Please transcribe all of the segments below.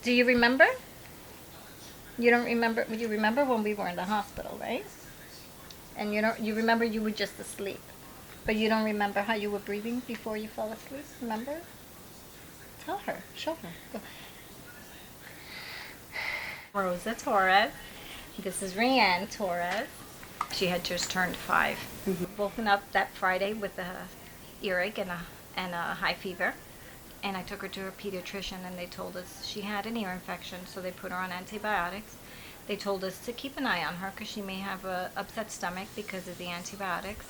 Do you remember? You don't remember? You remember when we were in the hospital, right? And you remember you were just asleep, but you don't remember how you were breathing before you fell asleep. Remember? Tell her. Show her. Go. Rosa Torres. This is Rianne Torres. She had just turned 5. Woken up that Friday with a earache and a high fever. And I took her to her pediatrician, and they told us she had an ear infection, so they put her on antibiotics. They told us to keep an eye on her because she may have a upset stomach because of the antibiotics.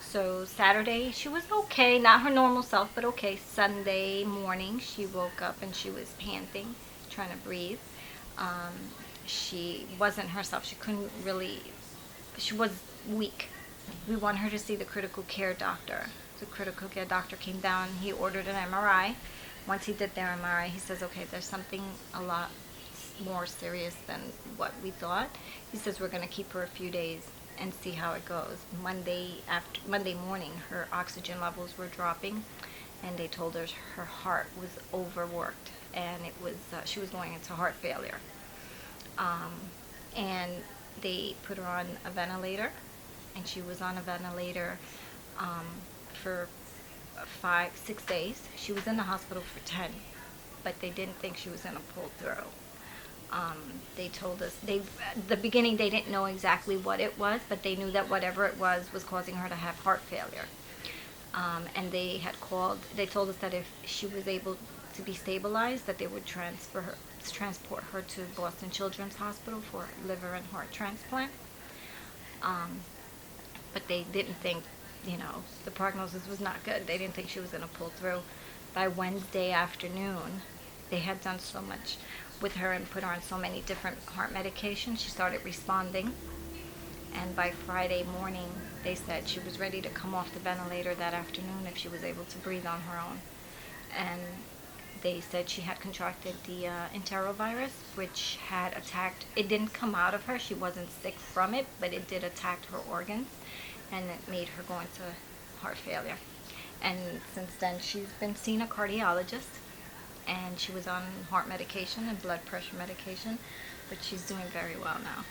So Saturday she was okay, not her normal self, but okay. Sunday morning she woke up and she was panting, trying to breathe. She wasn't herself. She couldn't really, she was weak. We want her to see the critical care doctor. The critical care doctor came down. He ordered an MRI. Once he did their MRI, he says, okay, there's something a lot more serious than what we thought. He says we're going to keep her a few days and see how it goes. Monday morning, her oxygen levels were dropping, and they told her her heart was overworked, and it was she was going into heart failure. And they put her on a ventilator, and she was on a ventilator for 5-6 days. She was in the hospital for 10, but they didn't think she was going to pull through. They told us, the beginning they didn't know exactly what it was, but they knew that whatever it was causing her to have heart failure. And they told us that if she was able to be stabilized, that they would transport her to Boston Children's Hospital for liver and heart transplant. But they didn't think, the prognosis was not good. They didn't think she was going to pull through. By Wednesday afternoon, they had done so much with her and put her on so many different heart medications. She started responding. And by Friday morning, they said she was ready to come off the ventilator that afternoon if she was able to breathe on her own. And they said she had contracted the enterovirus, which had attacked, it didn't come out of her, she wasn't sick from it, but it did attack her organs, and it made her go into heart failure. And since then, she's been seeing a cardiologist, and she was on heart medication and blood pressure medication, but she's doing very well now.